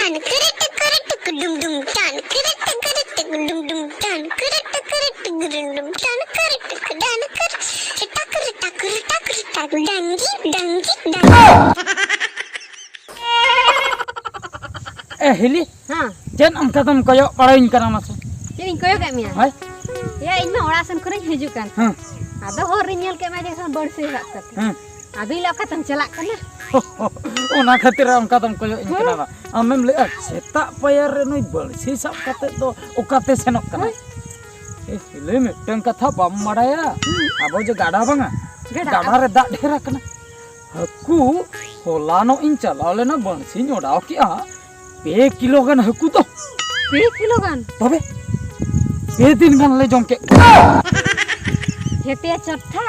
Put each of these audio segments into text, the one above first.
tan keritik dum dum tan keritik dum dum tan keritik tan keritik dan tak dangi. Hili हाँ jen angka tam koyo parain kana mas jadi koyo kayak mia hai ya ini mah orang sen kering hijau kan ada orang nyel kayak macam san bersih tak tapi abi lo katam celak kan ona khatir angka tam koyo in kana amem le seta payar noi bersih sab kate do okate senok kana hili miteng katha bam madaya abo je gada banga gada re dak dhera kana haku holano in chalale na bansi nyodao ki a 2 kilo gan haku to 2 kilo kan तबे 2 दिन gan le jom ke हेते चट्ठा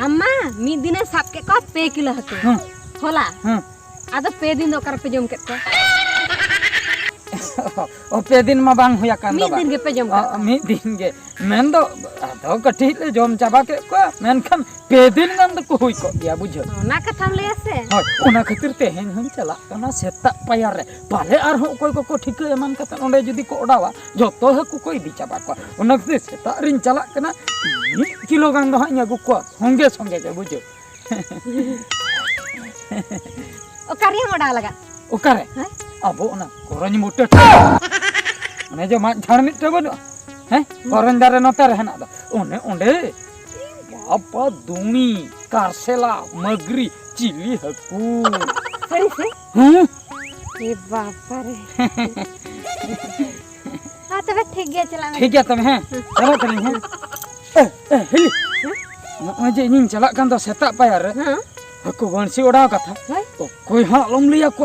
आमा मी दिने shop के को 2 kilo हते होला आदो 2 दिन ओकर पे जम के को ओ 2 दिन मा बांग होया kan मी दिन के पे जम का मी दिन के men do ado kati le jom chaba ke ko men khan 2 दिन gan ko hui ko ya bujho ना कथाम ले से hoy ona khatir te hen hun chala kana seta payar re pare ar ho koy ko thik eman kata onde judi ko odawa joto haku ko idi chaba ko ona khatir seta rin chala kana 1 kilo gan do hanya gu ko songe songe ke bujho ओ करिया मोडा लगा okare abo ona korony mutte one je mat jhar mitte banu korony dare note re hena do one onde apa dumi karsela magri chili haku सही से ये बाप रे हां तबे ठीक गया चला ठीक है तब हैं चलो तनी हैं हे नॉय जे इन चला kan do seta payar re aku bansi oda katha koi ha lom liya ko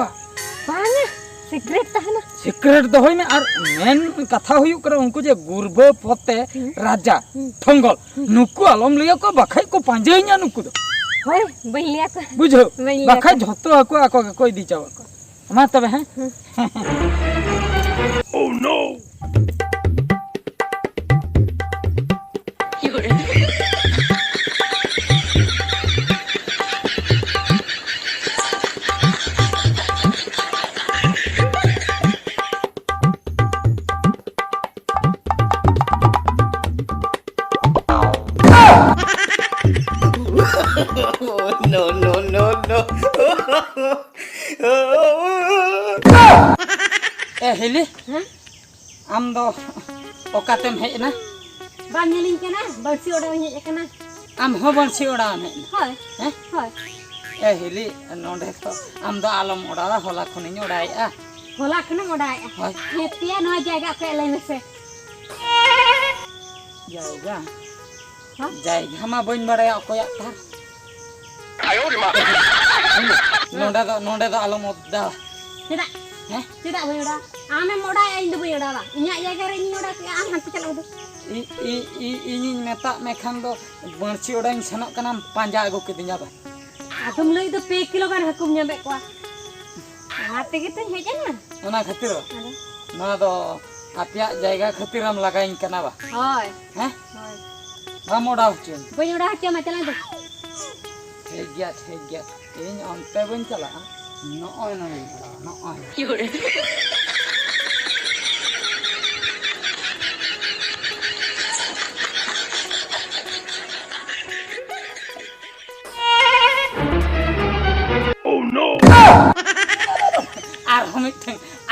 बांगा सीक्रेट तहना secret do hoy me ar men katha huyu kara unku je gurbo pote raja thongol nuku alom liya ko bakhai ko panjai nya nuku do होय बन लिया को बुझो बन लिया bakhai jhoto aku ako koi di chawa ko ma tabe हैं oh no Hili am do okatem hej na बान नेलिन केना बरसी ओडा हे केना am ho bansi oda ne होय होय hili nonde to am do alom oda hola khoni odai a होला कना Voda हेतिया न जगह पे लेने से जाएगा जाएगा ma boin badaya okoyak tar ayo di ma nonde do alom oda tidak tidak boy oda ame moda इन दो बोय ओडा बा इnya जगह रे इन ओडा के आम हंत चला दो ᱤᱧ ᱢᱮᱛᱟ ᱢᱮ ᱠᱷᱟᱱ ᱫᱚ ᱵᱟᱹᱲᱥᱤ ᱚᱰᱟᱧ ᱥᱮᱱᱚᱜ ᱠᱟᱱᱟ ᱯᱟᱸᱡᱟ ᱟᱹᱜᱩ ᱠᱤᱫᱤᱧᱟ ᱵᱟ आदम लई दो 2 किलो गान हकुम ᱧᱟᱢᱮ ᱠᱚᱣᱟ आते गे तई हेज ना ᱚᱱᱟ ᱠᱷᱟᱹᱛᱤᱨ ᱱᱚᱣᱟ ᱫᱚ ᱟᱯᱮᱭᱟᱜ ᱡᱟᱭᱜᱟ ᱠᱷᱟᱹᱛᱤᱨᱟᱢ ᱞᱟᱜᱟᱭᱤᱧ ᱠᱟᱱᱟ ᱵᱟ होय ᱦᱮᱸ होय ᱵᱟᱢ ᱚᱰᱟᱣ ᱦᱚᱪᱚᱧ बोय ओडा के मा चला दो ᱴᱷᱤᱠ ᱜᱮᱭᱟ ᱤᱧ ᱚᱱᱛᱮ ᱵᱟᱹᱧ ᱪᱟᱞᱟᱜᱼᱟ ᱱᱚᱜᱼᱚᱭ ᱱᱚᱰᱮᱧ ᱪᱟᱞᱟᱜᱼᱟ ᱱᱚᱜᱼᱚᱭ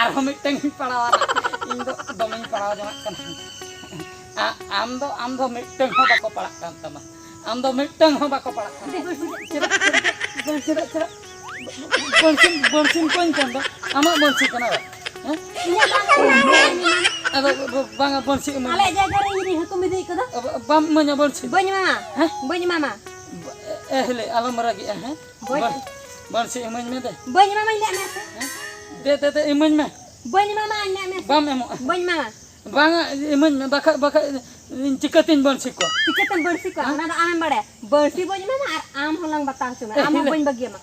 arhom miteng padawa ᱤᱧ ᱫᱚ ᱫᱚᱢᱮᱧ ᱯᱟᱲᱟᱣ ᱡᱚᱝᱟᱜ ᱠᱟᱱᱟ ᱟᱢ ᱫᱚ miteng ᱦᱚᱸ ᱵᱟᱠᱚ ᱯᱟᱲᱟᱜ ᱠᱟᱱ ᱛᱟᱢᱟ ᱟᱢ ᱫᱚ miteng ᱦᱚᱸ ᱵᱟᱠᱚ ᱯᱟᱲᱟᱜ ᱠᱟᱱ ᱪᱮᱫᱟᱜ ᱵᱚᱱᱥᱤᱱ ᱠᱚᱧ ᱠᱟᱱ ᱫᱚ ᱟᱢᱟᱜ ᱵᱚᱱᱥᱤ ᱠᱟᱱᱟ ᱦᱮᱸ ᱟᱫᱚ ᱵᱟᱝᱟ ᱵᱚᱱᱥᱤ ᱟᱞᱮ ᱡᱟᱭᱜᱟ ᱨᱮ ᱤᱧ ᱦᱟᱹᱠᱩ ᱢᱤᱫᱤ ᱠᱚᱫᱚ ᱵᱟᱢ ᱢᱟᱧᱟ ᱵᱚᱱᱥᱤ ᱵᱟᱹᱧ ᱢᱟᱢᱟ ᱵᱟᱹᱧ ᱢᱟᱢᱟ ᱦᱮᱞᱮ ᱟᱞᱚᱢ ᱨᱟᱜᱤᱜᱼᱟ ᱦᱮᱸ ᱵᱚᱱᱥᱤ ᱤᱢᱟᱹᱧ ᱢᱮ ᱵᱟᱹᱧ ᱢᱟᱢᱟᱧ ᱞᱮ ᱢᱮ दे इमन में बन मामा अन्ना में बम एमो बन मामा बांगा इमन में बखा चिकतिन बंसी को ना आम बड़े बंसी बन मामा आम होलंग बता सुना आम बन बगिया मा